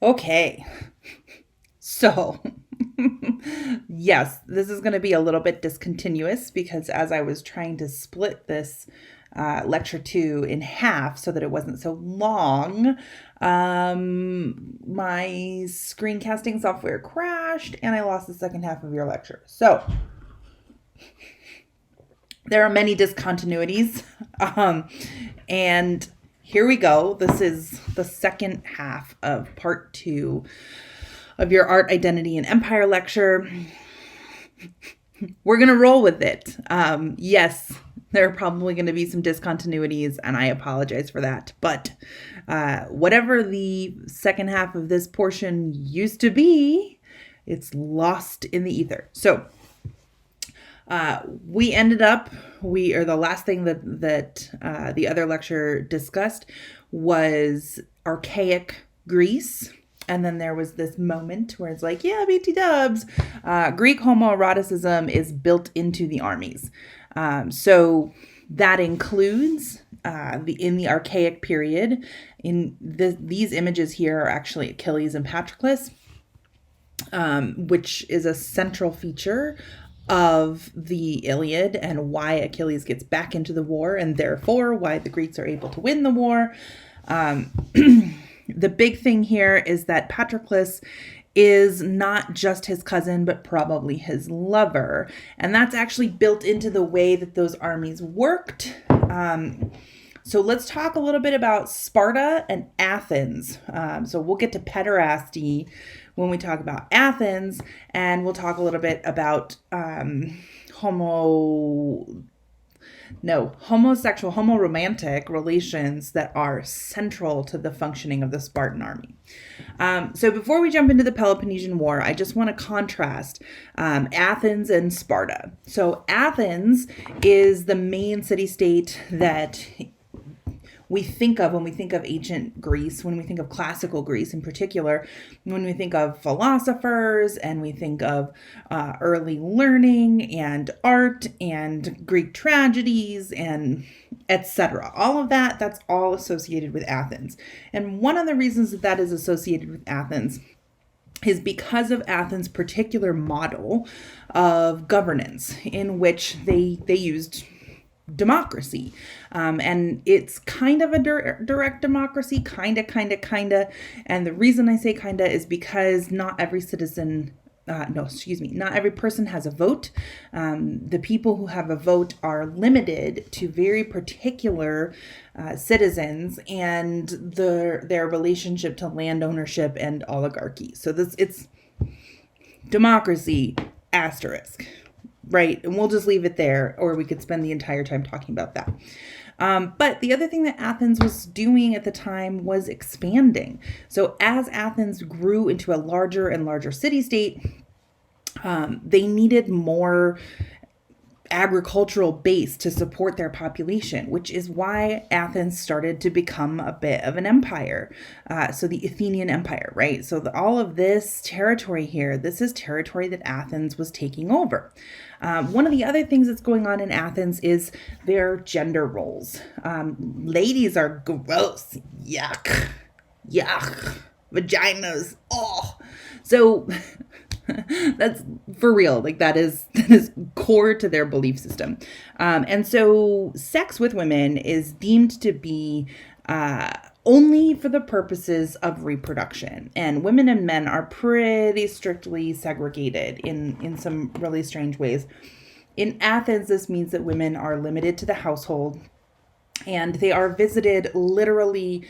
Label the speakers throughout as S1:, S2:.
S1: Okay, so yes, this is going to be a little bit discontinuous because as I was trying to split this lecture two in half so that it wasn't so long, my screencasting software crashed and I lost the second half of your lecture. So there are many discontinuities. And here we go. This is the second half of part two of your Art, Identity, and Empire lecture. We're going to roll with it. Yes, there are probably going to be some discontinuities, and I apologize for that. But whatever the second half of this portion used to be, it's lost in the ether. So we ended up, the last thing that the other lecture discussed was archaic Greece. And then there was this moment where it's like, yeah, BT dubs. Greek homoeroticism is built into the armies. So that includes in the archaic period. These images here are actually Achilles and Patroclus, which is a central feature of the Iliad and why Achilles gets back into the war and therefore why the Greeks are able to win the war. The big thing here is that Patroclus is not just his cousin, but probably his lover. And that's actually built into the way that those armies worked. So let's talk a little bit about Sparta and Athens. So we'll get to pederasty when we talk about Athens, and we'll talk a little bit about homoromantic relations that are central to the functioning of the Spartan army. So before we jump into the Peloponnesian War, I just want to contrast Athens and Sparta. So Athens is the main city-state that we think of when we think of ancient Greece, when we think of classical Greece in particular, when we think of philosophers and we think of early learning and art and Greek tragedies and etc. All of that, that's all associated with Athens. And one of the reasons that that is associated with Athens is because of Athens' particular model of governance in which they used democracy. And it's kind of a direct democracy, kind of. And the reason I say kind of is because not every not every person has a vote. The people who have a vote are limited to very particular citizens and their relationship to land ownership and oligarchy. So it's democracy, asterisk. Right. And we'll just leave it there, or we could spend the entire time talking about that. But the other thing that Athens was doing at the time was expanding. So as Athens grew into a larger and larger city-state, they needed more agricultural base to support their population, which is why Athens started to become a bit of an empire. So the Athenian Empire, right? So all of this territory here, this is territory that Athens was taking over. One of the other things that's going on in Athens is their gender roles. Ladies are gross. Yuck. Vaginas. Oh. So that's for real. Like that is core to their belief system. And so sex with women is deemed to be only for the purposes of reproduction. And women and men are pretty strictly segregated in some really strange ways. In Athens, this means that women are limited to the household and they are visited literally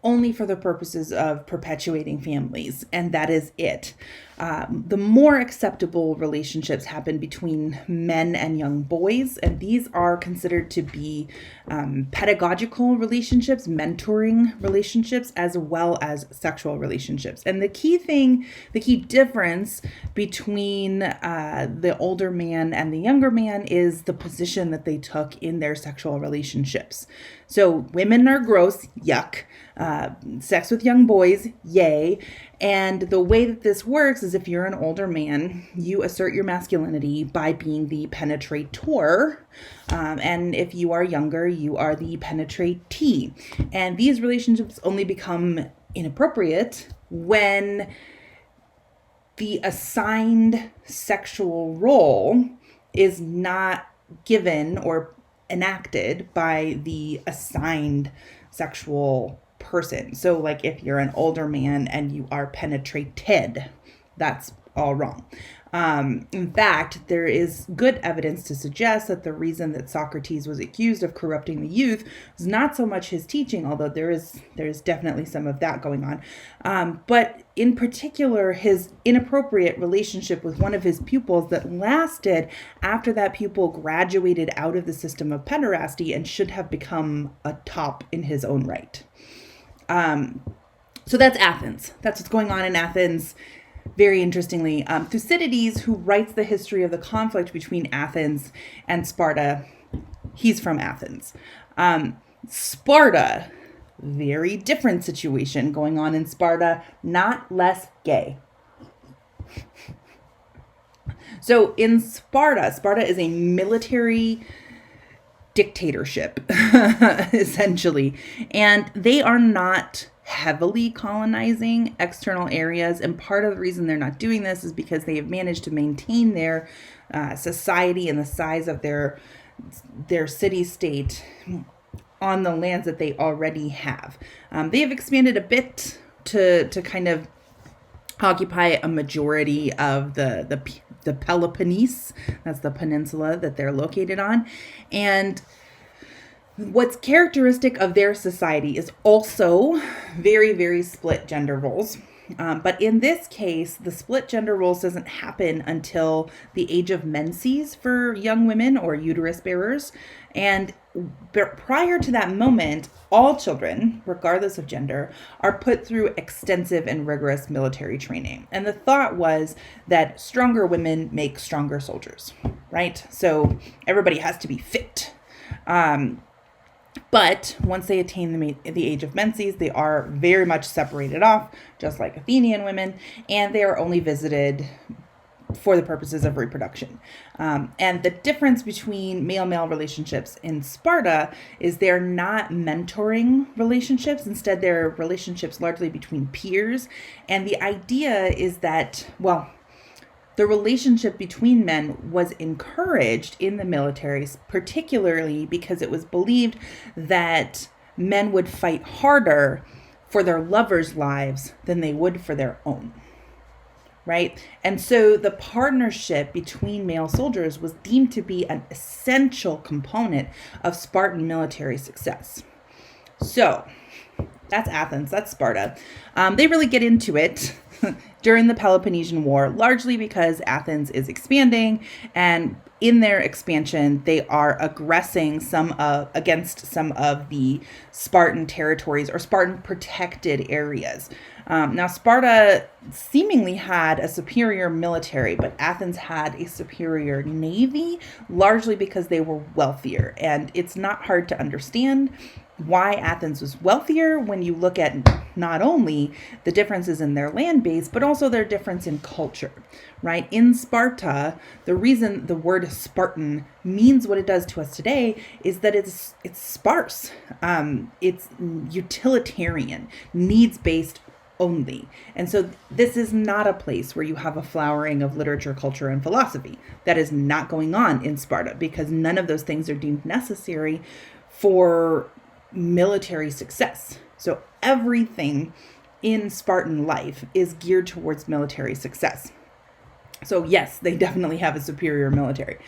S1: only for the purposes of perpetuating families, and that is it. The more acceptable relationships happen between men and young boys, and these are considered to be pedagogical relationships, mentoring relationships, as well as sexual relationships. And the key difference between the older man and the younger man is the position that they took in their sexual relationships. So women are gross, yuck. Sex with young boys, yay. And the way that this works is if you're an older man, you assert your masculinity by being the penetrator. And if you are younger, you are the penetratee. And these relationships only become inappropriate when the assigned sexual role is not given or enacted by the assigned sexual person. So like if you're an older man and you are penetrated, that's all wrong. In fact, there is good evidence to suggest that the reason that Socrates was accused of corrupting the youth was not so much his teaching, although there is definitely some of that going on, but in particular his inappropriate relationship with one of his pupils that lasted after that pupil graduated out of the system of pederasty and should have become a top in his own right. So that's Athens. That's what's going on in Athens. Very interestingly, Thucydides, who writes the history of the conflict between Athens and Sparta, he's from Athens. Sparta, very different situation going on in Sparta, not less gay. So in Sparta is a military dictatorship, essentially, and they are not heavily colonizing external areas. And part of the reason they're not doing this is because they have managed to maintain their society and the size of their city-state on the lands that they already have. They have expanded a bit to kind of occupy a majority of the Peloponnese. That's the peninsula that they're located on. And what's characteristic of their society is also very, very split gender roles. But in this case, the split gender roles doesn't happen until the age of menses for young women or uterus bearers. And prior to that moment, all children, regardless of gender, are put through extensive and rigorous military training. And the thought was that stronger women make stronger soldiers, right? So everybody has to be fit. But once they attain the age of menses, they are very much separated off, just like Athenian women, and they are only visited for the purposes of reproduction. And the difference between male-male relationships in Sparta is they're not mentoring relationships. Instead, they're relationships largely between peers. And the idea is that, well, the relationship between men was encouraged in the military, particularly because it was believed that men would fight harder for their lovers' lives than they would for their own, right? And so the partnership between male soldiers was deemed to be an essential component of Spartan military success. So that's Athens, that's Sparta. They really get into it during the Peloponnesian War, largely because Athens is expanding, and in their expansion, they are aggressing against some of the Spartan territories or Spartan protected areas. Now, Sparta seemingly had a superior military, but Athens had a superior navy, largely because they were wealthier. And it's not hard to understand why Athens was wealthier when you look at not only the differences in their land base, but also their difference in culture, right? In Sparta, the reason the word Spartan means what it does to us today is that it's sparse. It's utilitarian, needs-based only. And so this is not a place where you have a flowering of literature, culture, and philosophy. That is not going on in Sparta because none of those things are deemed necessary for military success. So everything in Spartan life is geared towards military success. So yes, they definitely have a superior military.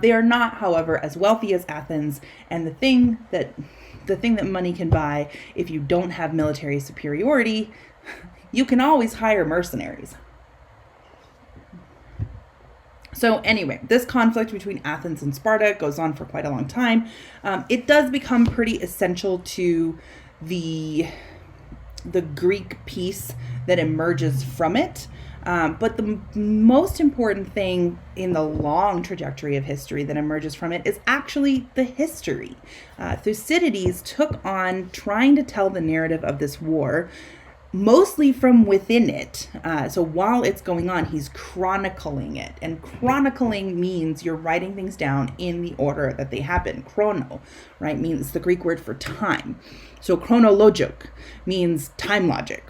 S1: They are not, however, as wealthy as Athens. And the thing that money can buy, if you don't have military superiority, you can always hire mercenaries. So anyway, this conflict between Athens and Sparta goes on for quite a long time. It does become pretty essential to the Greek peace that emerges from it. But the most important thing in the long trajectory of history that emerges from it is actually the history. Thucydides took on trying to tell the narrative of this war mostly from within it. So while it's going on, he's chronicling it. And chronicling means you're writing things down in the order that they happen. Chrono, right, means the Greek word for time. So chronologic means time logic.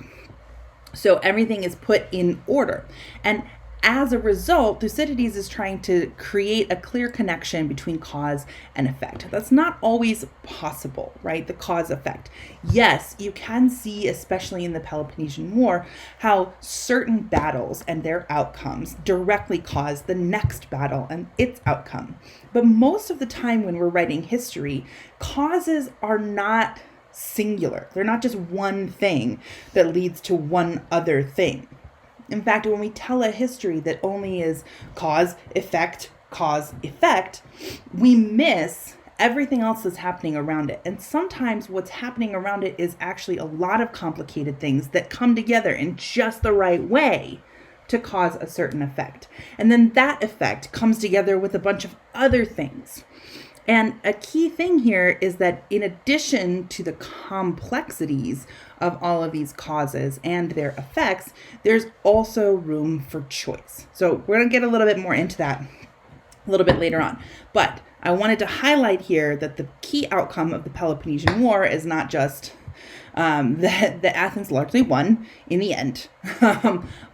S1: So everything is put in order. And as a result, Thucydides is trying to create a clear connection between cause and effect. That's not always possible, right? The cause effect. Yes, you can see, especially in the Peloponnesian War, how certain battles and their outcomes directly cause the next battle and its outcome. But most of the time when we're writing history, causes are not singular. They're not just one thing that leads to one other thing. In fact, when we tell a history that only is cause, effect, we miss everything else that's happening around it. And sometimes what's happening around it is actually a lot of complicated things that come together in just the right way to cause a certain effect. And then that effect comes together with a bunch of other things. And a key thing here is that in addition to the complexities of all of these causes and their effects, there's also room for choice. So we're going to get a little bit more into that a little bit later on. But I wanted to highlight here that the key outcome of the Peloponnesian War is not just that Athens largely won in the end,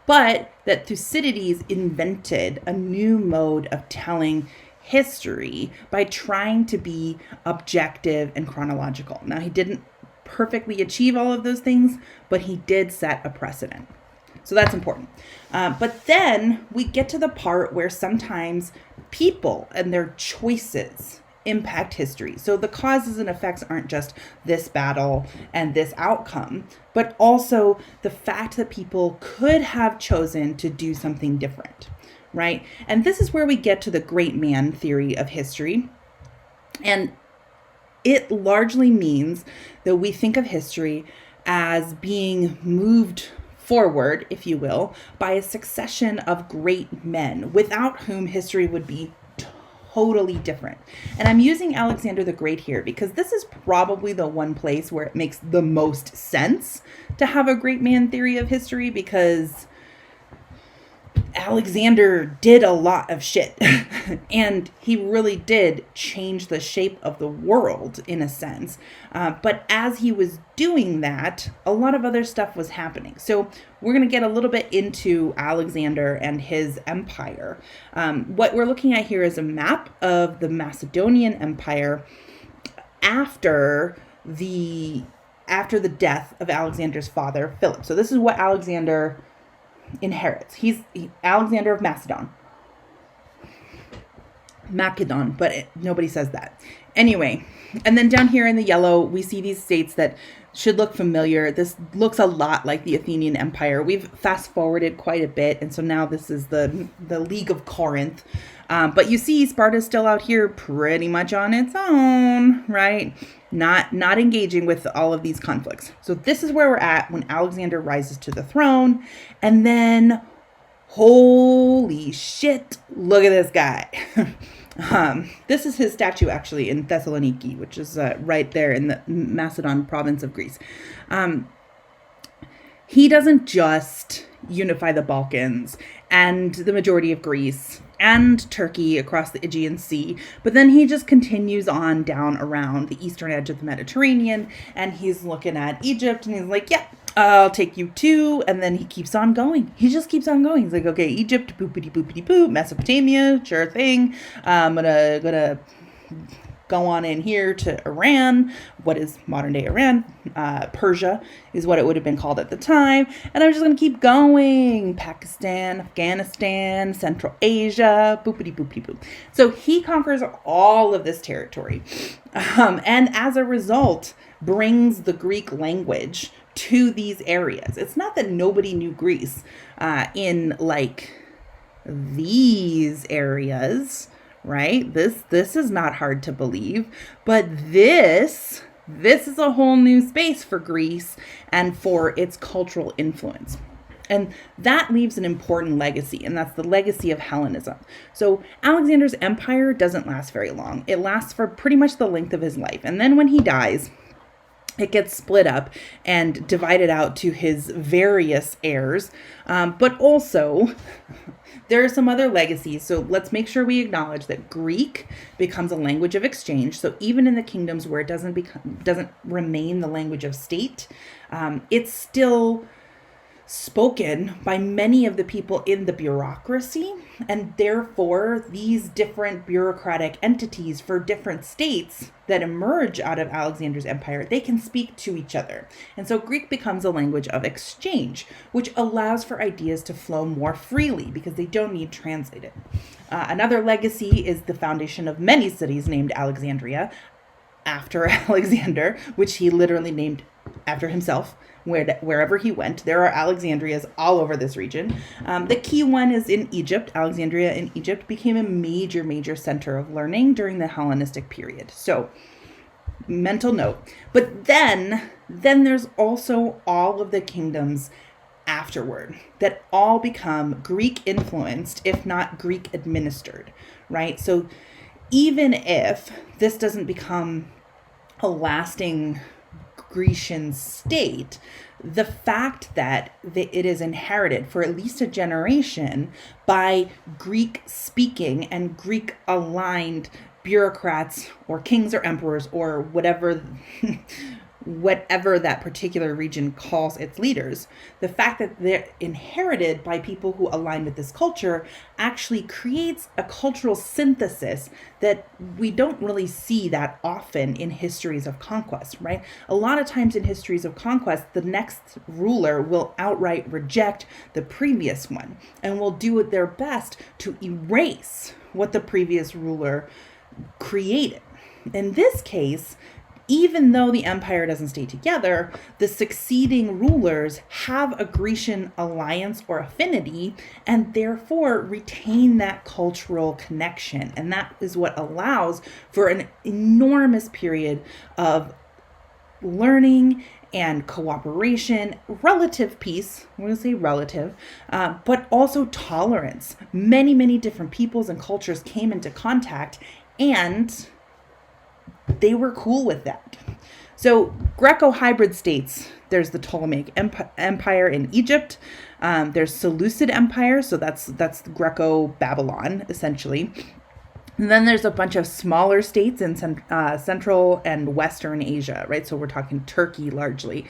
S1: but that Thucydides invented a new mode of telling history by trying to be objective and chronological. Now, he didn't perfectly achieve all of those things, but he did set a precedent. So that's important. But then we get to the part where sometimes people and their choices impact history. So the causes and effects aren't just this battle and this outcome, but also the fact that people could have chosen to do something different. Right? And this is where we get to the great man theory of history. And it largely means that we think of history as being moved forward, if you will, by a succession of great men without whom history would be totally different. And I'm using Alexander the Great here because this is probably the one place where it makes the most sense to have a great man theory of history, because Alexander did a lot of shit and he really did change the shape of the world in a sense. But as he was doing that, a lot of other stuff was happening. So we're going to get a little bit into Alexander and his empire. What we're looking at here is a map of the Macedonian Empire after the death of Alexander's father, Philip. So this is what Alexander inherits. He's Alexander of Macedon, but nobody says that. Anyway, and then down here in the yellow, we see these states that should look familiar. This looks a lot like the Athenian Empire. We've fast forwarded quite a bit, and so now this is the League of Corinth. But you see Sparta's still out here pretty much on its own, right? Not engaging with all of these conflicts. So this is where we're at when Alexander rises to the throne. And then, holy shit, look at this guy. This is his statue actually in Thessaloniki, which is right there in the Macedon province of Greece. He doesn't just unify the Balkans and the majority of Greece and Turkey across the Aegean Sea, but then he just continues on down around the eastern edge of the Mediterranean, and he's looking at Egypt, and he's like, yeah, I'll take you too, and then he keeps on going. He just keeps on going. He's like, okay, Egypt, boopity boopity boop, Mesopotamia, sure thing. I'm gonna go on in here to Iran, what is modern day Iran, Persia is what it would have been called at the time. And I'm just going to keep going. Pakistan, Afghanistan, Central Asia, boopity boopity boop. So he conquers all of this territory. And as a result, brings the Greek language to these areas. It's not that nobody knew Greece in like these areas, right? This is not hard to believe, but this is a whole new space for Greece and for its cultural influence. And that leaves an important legacy, and that's the legacy of Hellenism. So Alexander's empire doesn't last very long. It lasts for pretty much the length of his life. And then when he dies, it gets split up and divided out to his various heirs. But also, there are some other legacies. So let's make sure we acknowledge that Greek becomes a language of exchange. So even in the kingdoms where it doesn't remain the language of state, it's still spoken by many of the people in the bureaucracy, and therefore these different bureaucratic entities for different states that emerge out of Alexander's empire, they can speak to each other. And so Greek becomes a language of exchange, which allows for ideas to flow more freely because they don't need translated. Another legacy is the foundation of many cities named Alexandria after Alexander, which he literally named after himself. Wherever he went, there are Alexandrias all over this region. The key one is in Egypt. Alexandria in Egypt became a major center of learning during the Hellenistic period. So, mental note. But then there's also all of the kingdoms afterward that all become Greek influenced, if not Greek administered, right? So, even if this doesn't become a lasting Grecian state, the fact that it is inherited for at least a generation by Greek speaking and Greek aligned bureaucrats or kings or emperors or whatever that particular region calls its leaders, the fact that they're inherited by people who align with this culture actually creates a cultural synthesis that we don't really see that often in histories of conquest, right? A lot of times in histories of conquest, the next ruler will outright reject the previous one and will do their best to erase what the previous ruler created. In this case, even though the empire doesn't stay together, the succeeding rulers have a Grecian alliance or affinity and therefore retain that cultural connection. And that is what allows for an enormous period of learning and cooperation, relative peace, I'm going to say relative, but also tolerance. Many different peoples and cultures came into contact, and they were cool with that. So Greco-hybrid states, there's the Ptolemaic Empire in Egypt. There's Seleucid Empire, so that's Greco-Babylon, essentially. And then there's a bunch of smaller states in Central and Western Asia, right? So we're talking Turkey largely.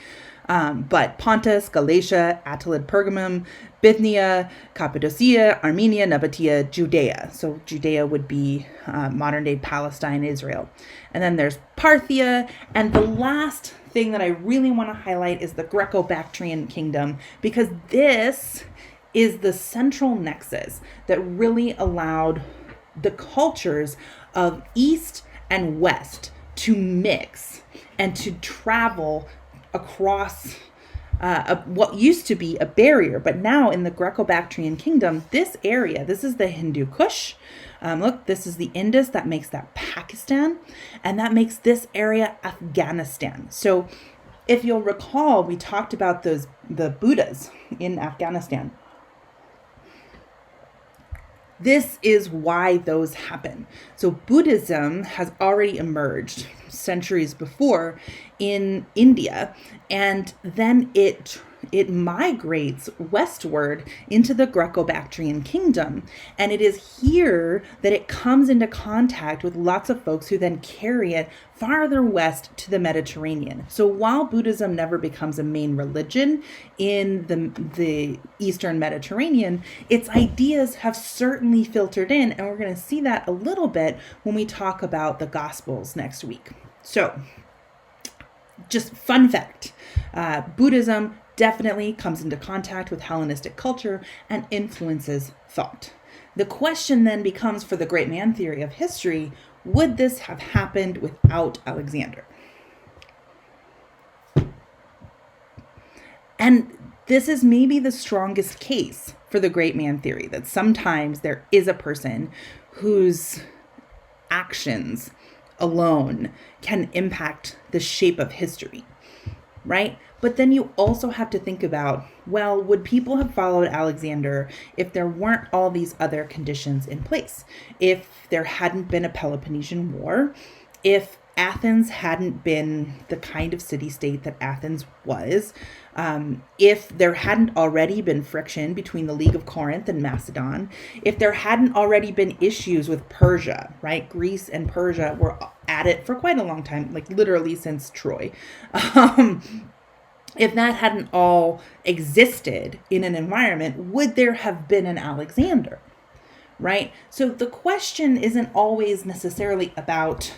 S1: But Pontus, Galatia, Attalid, Pergamum, Bithynia, Cappadocia, Armenia, Nabatea, Judea. So Judea would be modern day Palestine, Israel. And then there's Parthia. And the last thing that I really want to highlight is the Greco-Bactrian kingdom, because this is the central nexus that really allowed the cultures of East and West to mix and to travel across what used to be a barrier, but now in the Greco-Bactrian kingdom, this area, this is the Hindu Kush. Look, this is the Indus, that makes that Pakistan, and that makes this area Afghanistan. So if you'll recall, we talked about the Buddhas in Afghanistan. This is why those happen. So Buddhism has already emerged centuries before in India, and then it migrates westward into the Greco-Bactrian kingdom. And it is here that it comes into contact with lots of folks who then carry it farther west to the Mediterranean. So while Buddhism never becomes a main religion in the Eastern Mediterranean, its ideas have certainly filtered in, and we're going to see that a little bit when we talk about the Gospels next week. So, just fun fact, Buddhism definitely comes into contact with Hellenistic culture and influences thought. The question then becomes, for the great man theory of history, would this have happened without Alexander? And this is maybe the strongest case for the great man theory, that sometimes there is a person whose actions alone can impact the shape of history, right? But then you also have to think about, well, would people have followed Alexander if there weren't all these other conditions in place? If there hadn't been a Peloponnesian War, if Athens hadn't been the kind of city-state that Athens was, if there hadn't already been friction between the League of Corinth and Macedon, if there hadn't already been issues with Persia, right? Greece and Persia were at it for quite a long time, like literally since Troy. if that hadn't all existed in an environment, would there have been an Alexander? Right? So the question isn't always necessarily about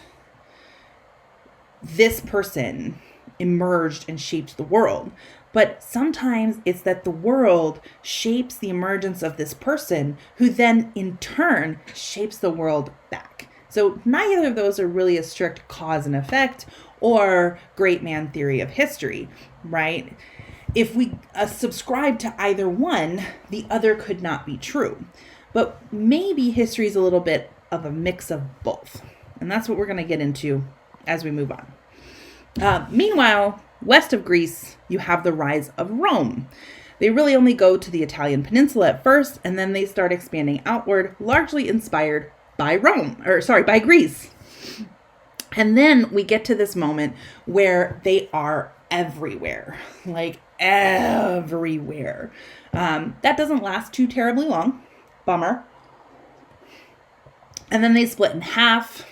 S1: this person emerged and shaped the world, but sometimes it's that the world shapes the emergence of this person, who then in turn shapes the world back. So neither of those are really a strict cause and effect or great man theory of history, right? If we subscribe to either one, the other could not be true. But maybe history is a little bit of a mix of both. And that's what we're going to get into as we move on. Meanwhile, west of Greece, you have the rise of Rome. They really only go to the Italian peninsula at first, and then they start expanding outward, largely inspired by by Greece. And then we get to this moment where they are everywhere, like everywhere. That doesn't last too terribly long. Bummer. And then they split in half.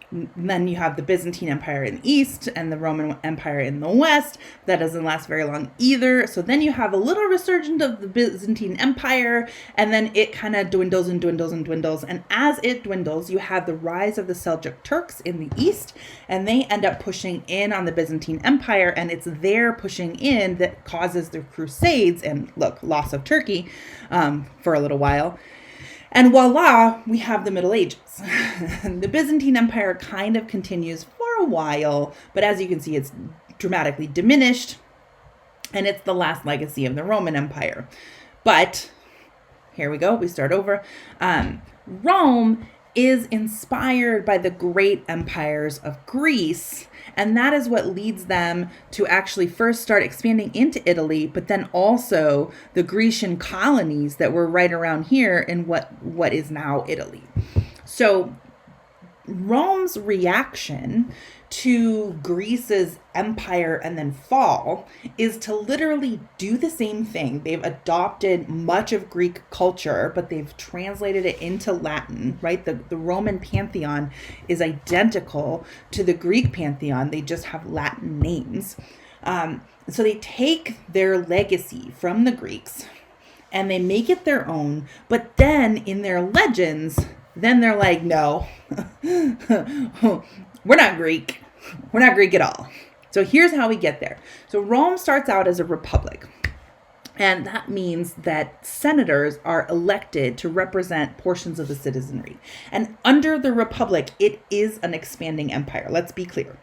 S1: And then you have the Byzantine Empire in the east and the Roman Empire in the west. That doesn't last very long either. So then you have a little resurgence of the Byzantine Empire, and then it kind of dwindles and dwindles and dwindles. And as it dwindles, you have the rise of the Seljuk Turks in the east, and they end up pushing in on the Byzantine Empire, and it's their pushing in that causes the Crusades and, loss of Turkey for a little while. And voila, we have the Middle Ages. The Byzantine Empire kind of continues for a while, but as you can see, it's dramatically diminished, and it's the last legacy of the Roman Empire. But here we go, we start over. Rome is inspired by the great empires of Greece, and that is what leads them to actually first start expanding into Italy, but then also the Grecian colonies that were right around here in what is now Italy. So Rome's reaction to Greece's empire and then fall is to literally do the same thing. They've adopted much of Greek culture, but they've translated it into Latin, right? The Roman pantheon is identical to the Greek pantheon. They just have Latin names. So they take their legacy from the Greeks and they make it their own, but then in their legends, then they're like, no, we're not Greek. We're not Greek at all. So here's how we get there. So Rome starts out as a republic. And that means that senators are elected to represent portions of the citizenry. And under the republic, it is an expanding empire. Let's be clear.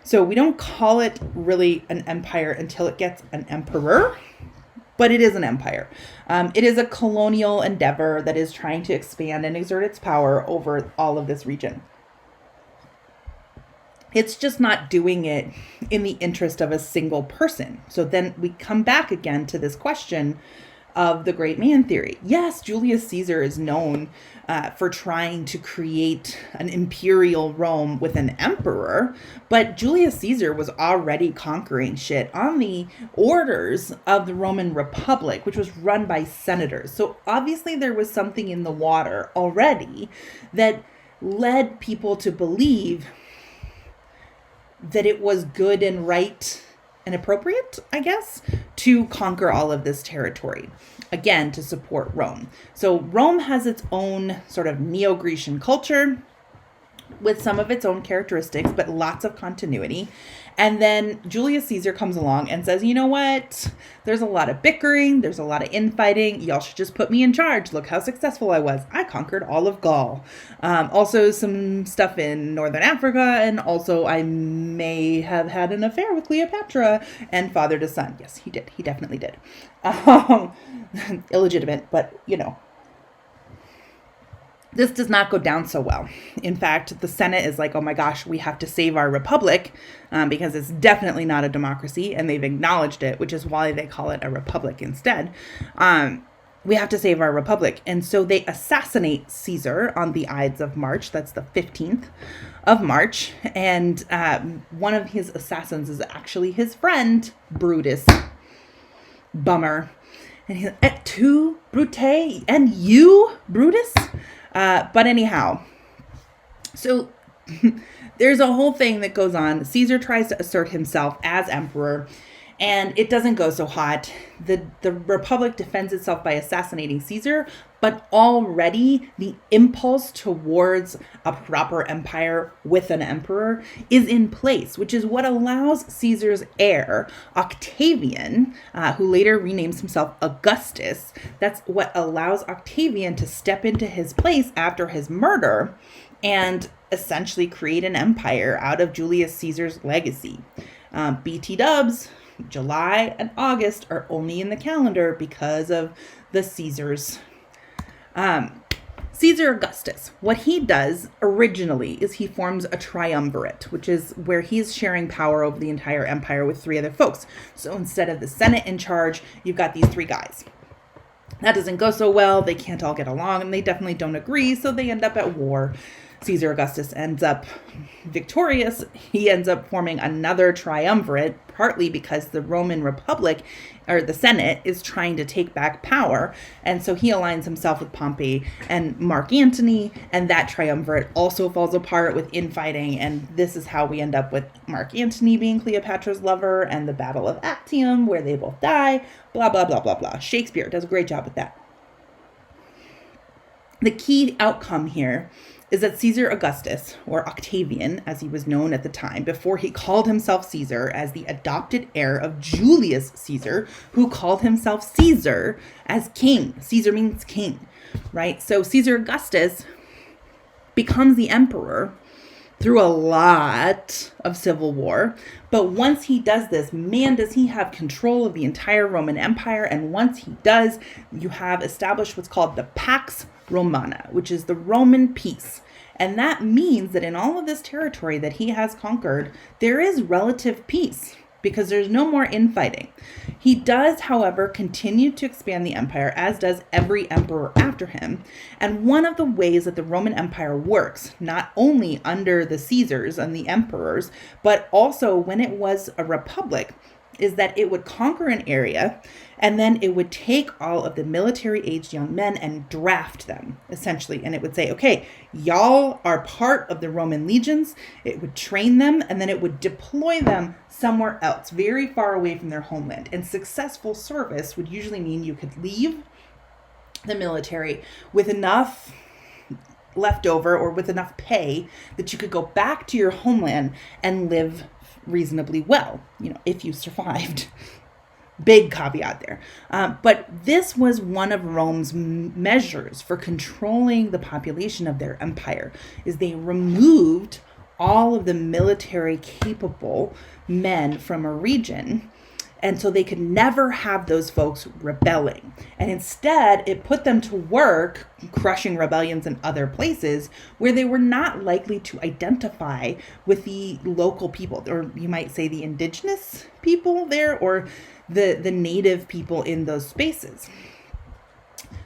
S1: So we don't call it really an empire until it gets an emperor, but it is an empire. It is a colonial endeavor that is trying to expand and exert its power over all of this region. It's just not doing it in the interest of a single person. So then we come back again to this question of the great man theory. Yes, Julius Caesar is known for trying to create an imperial Rome with an emperor, but Julius Caesar was already conquering shit on the orders of the Roman Republic, which was run by senators. So obviously there was something in the water already that led people to believe that it was good and right and appropriate, I guess, to conquer all of this territory, again, to support Rome. So Rome has its own sort of Neo-Grecian culture with some of its own characteristics, but lots of continuity. And then Julius Caesar comes along and says, you know what? There's a lot of bickering. There's a lot of infighting. Y'all should just put me in charge. Look how successful I was. I conquered all of Gaul. Also some stuff in Northern Africa. And also I may have had an affair with Cleopatra and fathered a son. Yes, he did. He definitely did. Illegitimate, but you know. This does not go down so well. In fact, the Senate is like, oh my gosh, we have to save our republic because it's definitely not a democracy. And they've acknowledged it, which is why they call it a republic instead. We have to save our republic. And so they assassinate Caesar on the Ides of March. That's the 15th of March. And one of his assassins is actually his friend, Brutus. Bummer. And he's et tu, Brute? And you, Brutus? But anyhow, so there's a whole thing that goes on. Caesar tries to assert himself as emperor, And it doesn't go so hot. The Republic defends itself by assassinating Caesar, but already the impulse towards a proper empire with an emperor is in place, which is what allows Caesar's heir, Octavian, who later renames himself Augustus, that's what allows Octavian to step into his place after his murder and essentially create an empire out of Julius Caesar's legacy. BT dubs, July and August are only in the calendar because of the Caesars. Caesar Augustus, what he does originally is he forms a triumvirate, which is where he's sharing power over the entire empire with 3 other folks. So instead of the Senate in charge, you've got these 3 guys. That doesn't go so well. They can't all get along, and they definitely don't agree, so they end up at war. Caesar Augustus ends up victorious. He ends up forming another triumvirate, partly because the Roman Republic, or the Senate, is trying to take back power. And so he aligns himself with Pompey and Mark Antony, and that triumvirate also falls apart with infighting. And this is how we end up with Mark Antony being Cleopatra's lover and the Battle of Actium, where they both die, blah, blah, blah, blah, blah. Shakespeare does a great job with that. The key outcome here is that Caesar Augustus, or Octavian, as he was known at the time, before he called himself Caesar, as the adopted heir of Julius Caesar, who called himself Caesar as king. Caesar means king, right? So Caesar Augustus becomes the emperor through a lot of civil war. But once he does this, man, does he have control of the entire Roman Empire. And once he does, you have established what's called the Pax Romana, which is the Roman peace. And that means that in all of this territory that he has conquered, there is relative peace because there's no more infighting. He does, however, continue to expand the empire, as does every emperor after him. And one of the ways that the Roman Empire works, not only under the Caesars and the emperors, but also when it was a republic, is that it would conquer an area and then it would take all of the military-aged young men and draft them, essentially. And it would say, okay, y'all are part of the Roman legions. It would train them and then it would deploy them somewhere else, very far away from their homeland. And successful service would usually mean you could leave the military with enough left over or with enough pay that you could go back to your homeland and live reasonably well, if you survived. Big caveat there. But this was one of Rome's measures for controlling the population of their empire, is they removed all of the military capable men from a region. And so they could never have those folks rebelling. And instead, it put them to work crushing rebellions in other places where they were not likely to identify with the local people, or you might say the indigenous people there, or the native people in those spaces.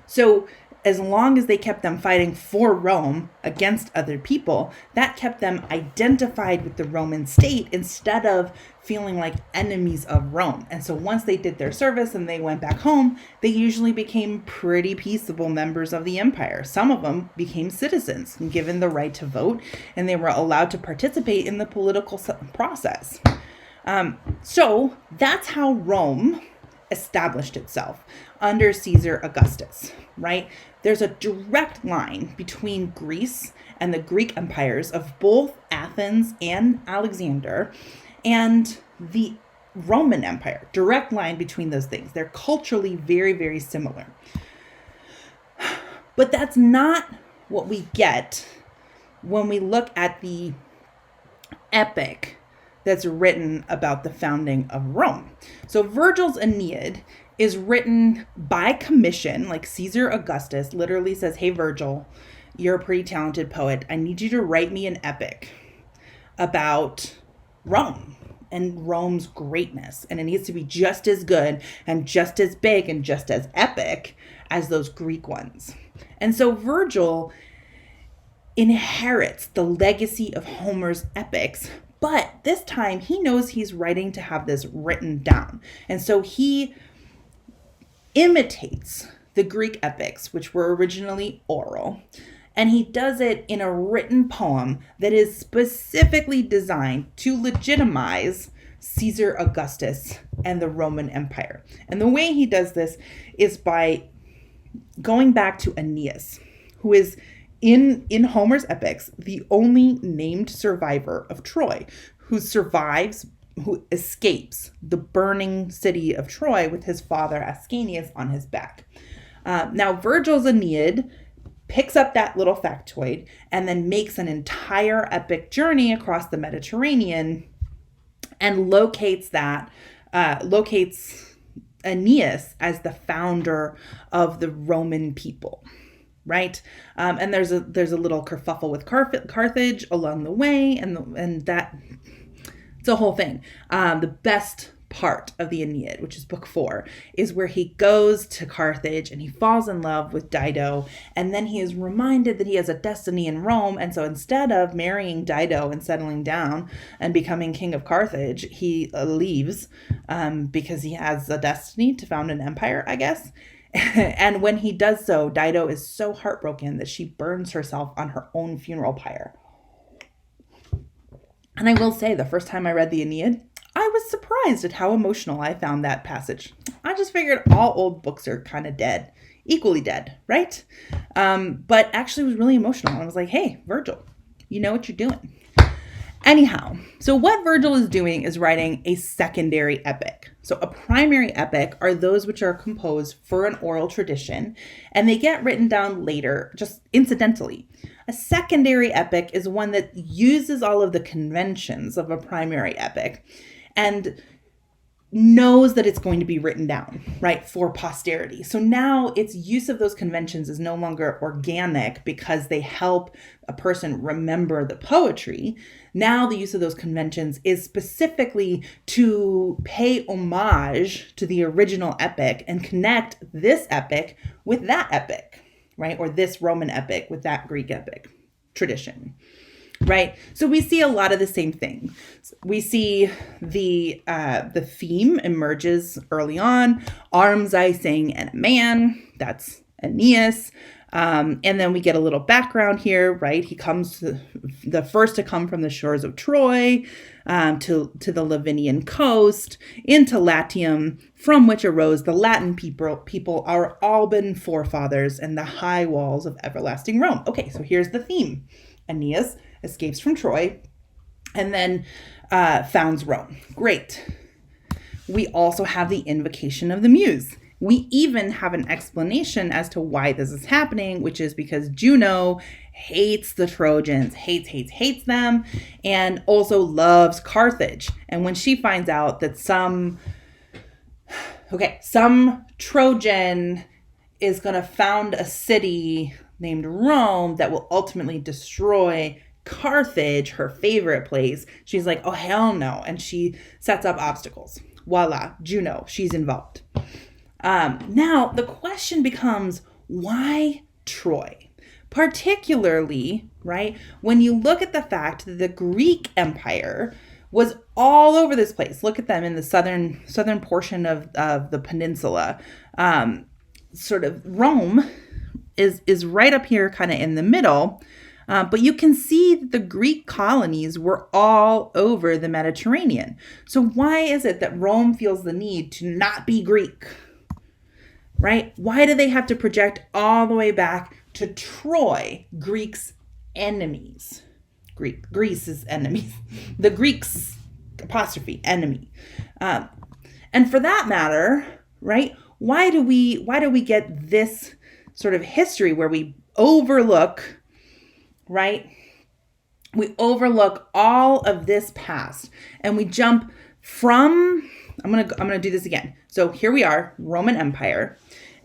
S1: So as long as they kept them fighting for Rome against other people, that kept them identified with the Roman state instead of feeling like enemies of Rome. And so once they did their service and they went back home, they usually became pretty peaceable members of the empire. Some of them became citizens, given the right to vote, and they were allowed to participate in the political process. So that's how Rome established itself under Caesar Augustus, right? There's a direct line between Greece and the Greek empires of both Athens and Alexander and the Roman Empire. Direct line between those things. They're culturally very, very similar. But that's not what we get when we look at the epic that's written about the founding of Rome. So Virgil's Aeneid is written by commission, like Caesar Augustus literally says, hey, Virgil, you're a pretty talented poet. I need you to write me an epic about Rome and Rome's greatness. And it needs to be just as good and just as big and just as epic as those Greek ones. And so Virgil inherits the legacy of Homer's epics, but this time he knows he's writing to have this written down. And so he imitates the Greek epics, which were originally oral, and he does it in a written poem that is specifically designed to legitimize Caesar Augustus and the Roman Empire. And the way he does this is by going back to Aeneas, who is in Homer's epics the only named survivor of Troy, who escapes the burning city of Troy with his father Ascanius on his back. Now, Virgil's Aeneid picks up that little factoid and then makes an entire epic journey across the Mediterranean and locates Aeneas as the founder of the Roman people, right? And there's a little kerfuffle with Carthage along the way, and that it's a whole thing. The best part of the Aeneid, which is book 4, is where he goes to Carthage and he falls in love with Dido, and then he is reminded that he has a destiny in Rome, and so instead of marrying Dido and settling down and becoming king of Carthage, he leaves because he has a destiny to found an empire, I guess. And when he does so, Dido is so heartbroken that she burns herself on her own funeral pyre. And I will say, the first time I read the Aeneid, I was surprised at how emotional I found that passage. I just figured all old books are kind of dead, equally dead, right? But actually it was really emotional. I was like, hey, Virgil, you know what you're doing. Anyhow, so what Virgil is doing is writing a secondary epic. So a primary epic are those which are composed for an oral tradition, and they get written down later, just incidentally. A secondary epic is one that uses all of the conventions of a primary epic and knows that it's going to be written down, right, for posterity. So now its use of those conventions is no longer organic because they help a person remember the poetry. Now the use of those conventions is specifically to pay homage to the original epic and connect this epic with that epic, right, or this Roman epic with that Greek epic tradition. Right. So we see a lot of the same thing. We see the theme emerges early on. Arms I sing and a man. That's Aeneas. And then we get a little background here, right? He comes the first to come from the shores of Troy to the Lavinian coast into Latium, from which arose the Latin people, our Alban forefathers, and the high walls of everlasting Rome. Okay, so here's the theme. Aeneas escapes from Troy and then founds Rome. Great. We also have the invocation of the muse. We even have an explanation as to why this is happening, which is because Juno hates the Trojans, hates them, and also loves Carthage. And when she finds out that some Trojan is going to found a city named Rome that will ultimately destroy Carthage, her favorite place, she's like, oh, hell no. And she sets up obstacles. Voila, Juno, she's involved. Now, the question becomes, why Troy? Particularly, right, when you look at the fact that the Greek Empire was all over this place. Look at them in the southern portion of the peninsula. Sort of Rome is right up here, kind of in the middle. But you can see that the Greek colonies were all over the Mediterranean. So why is it that Rome feels the need to not be Greek? Right? Why do they have to project all the way back to Troy, Greeks' enemies? Greece's enemies. The Greeks, apostrophe, enemy. And for that matter, right? Why do we get this sort of history where we overlook, right? We overlook all of this past and we jump from, I'm going to do this again. So here we are, Roman Empire,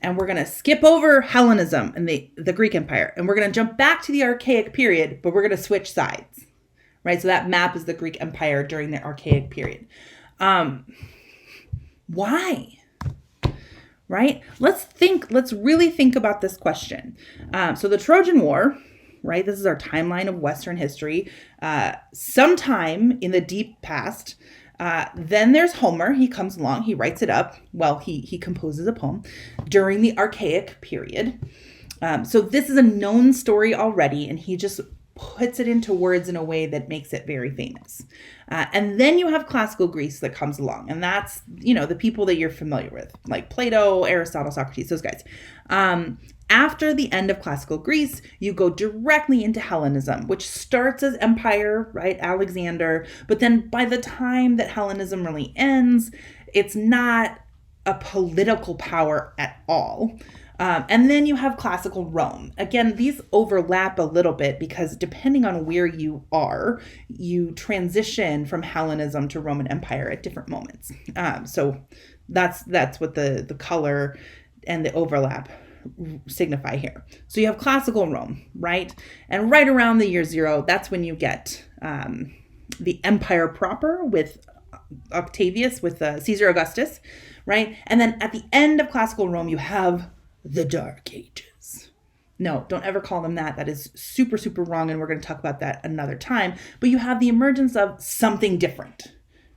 S1: and we're going to skip over Hellenism and the Greek Empire, and we're going to jump back to the Archaic period, but we're going to switch sides, right? So that map is the Greek Empire during the Archaic period. Why? Right? Let's really think about this question. So the Trojan War, right? This is our timeline of Western history. Sometime in the deep past, then there's Homer. He comes along, he writes it up. Well, he composes a poem during the Archaic period. So this is a known story already, and he just puts it into words in a way that makes it very famous. And then you have classical Greece that comes along. And that's, the people that you're familiar with, like Plato, Aristotle, Socrates, those guys. After the end of classical Greece, you go directly into Hellenism, which starts as empire, right? Alexander. But then by the time that Hellenism really ends, it's not a political power at all. And then you have classical Rome. Again, these overlap a little bit because depending on where you are, you transition from Hellenism to Roman Empire at different moments. So that's what the color and the overlap signify here. So you have classical Rome, right? And right around the year 0, that's when you get the empire proper with Octavius, with Caesar Augustus, right? And then at the end of classical Rome, you have the Dark Ages. No, don't ever call them that. That is super, super wrong. And we're going to talk about that another time. But you have the emergence of something different,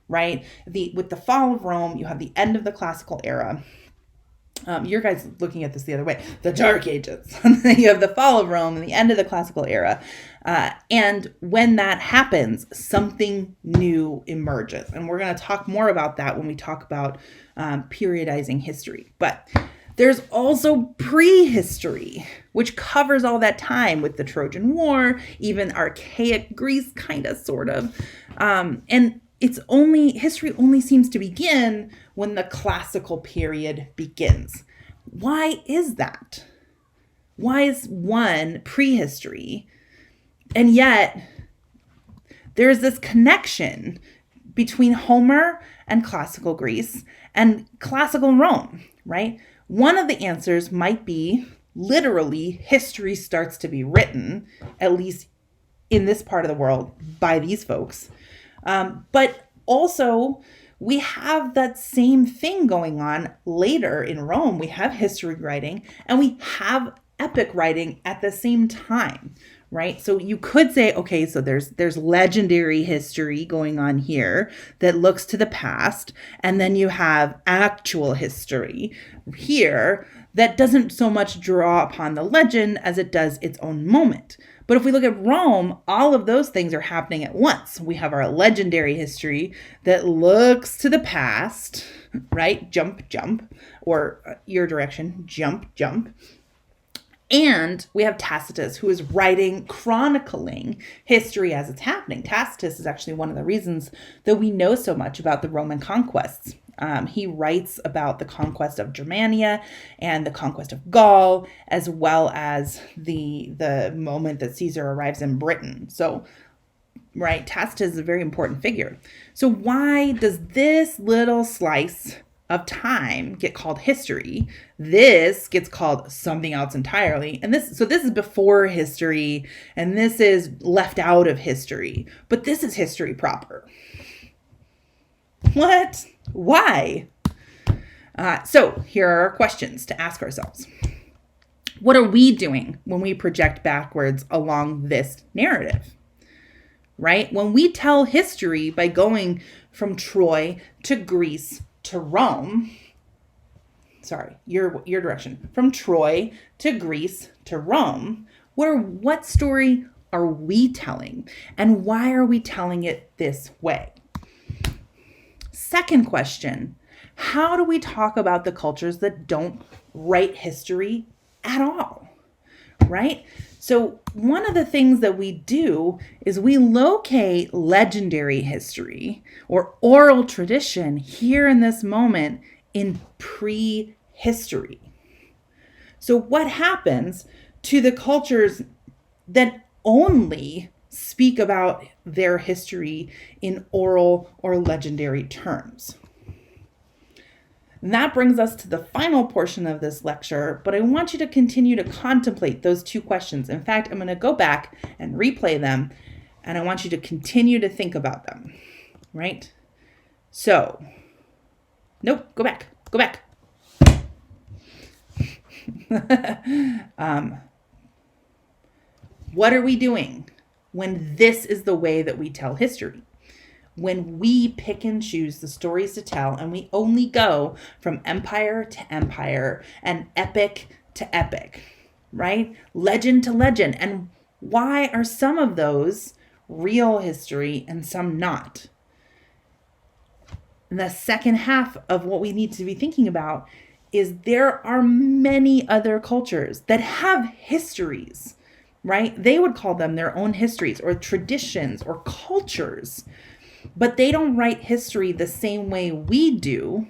S1: right? With the fall of Rome, you have the end of the classical era. Your guys looking at this the other way, the Dark Ages. You have the fall of Rome and the end of the classical era. And when that happens, something new emerges. And we're going to talk more about that when we talk about periodizing history. But there's also prehistory, which covers all that time with the Trojan War, even archaic Greece, kind of, sort of. And history only seems to begin when the classical period begins. Why is that? Why is one prehistory? And yet there's this connection between Homer and classical Greece and classical Rome, right? One of the answers might be literally history starts to be written, at least in this part of the world, by these folks. But also, we have that same thing going on later in Rome. We have history writing and we have epic writing at the same time, right? So you could say, okay, so there's legendary history going on here that looks to the past. And then you have actual history here that doesn't so much draw upon the legend as it does its own moment. But if we look at Rome, all of those things are happening at once. We have our legendary history that looks to the past, right? Jump, jump, or your direction, jump, jump. And we have Tacitus, who is writing, chronicling history as it's happening. Tacitus is actually one of the reasons that we know so much about the Roman conquests. He writes about the conquest of Germania and the conquest of Gaul, as well as the moment that Caesar arrives in Britain. So, right, Tacitus is a very important figure. So why does this little slice of time get called history? This gets called something else entirely. And this is before history, and this is left out of history. But this is history proper. What? Why? So here are our questions to ask ourselves. What are we doing when we project backwards along this narrative? Right? When we tell history by going from Troy to Greece to Rome, your direction, from Troy to Greece to Rome, what story are we telling? And why are we telling it this way? Second question, how do we talk about the cultures that don't write history at all, right? So one of the things that we do is we locate legendary history or oral tradition here in this moment in prehistory. So what happens to the cultures that only speak about their history in oral or legendary terms? And that brings us to the final portion of this lecture, but I want you to continue to contemplate those two questions. In fact, I'm going to go back and replay them, and I want you to continue to think about them, right? So, nope, go back. What are we doing when this is the way that we tell history? When we pick and choose the stories to tell and we only go from empire to empire and epic to epic, right? Legend to legend. And Why are some of those real history and some not? And the second half of what we need to be thinking about is there are many other cultures that have histories, right? They would call them their own histories or traditions or cultures, but they don't write history the same way we do,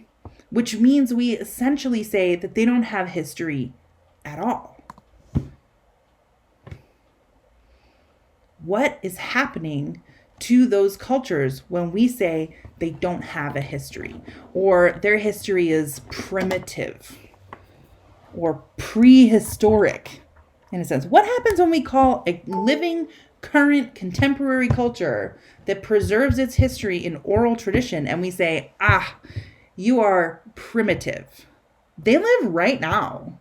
S1: which means we essentially say that they don't have history at all. What is happening to those cultures when we say they don't have a history, or their history is primitive or prehistoric in a sense? What happens when we call a living, current, contemporary culture that preserves its history in oral tradition and we say, you are primitive? They live right now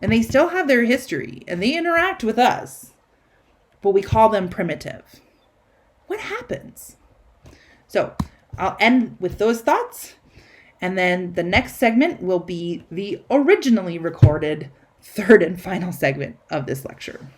S1: and they still have their history and they interact with us, but we call them primitive. What happens? So I'll end with those thoughts. And then the next segment will be the originally recorded third and final segment of this lecture.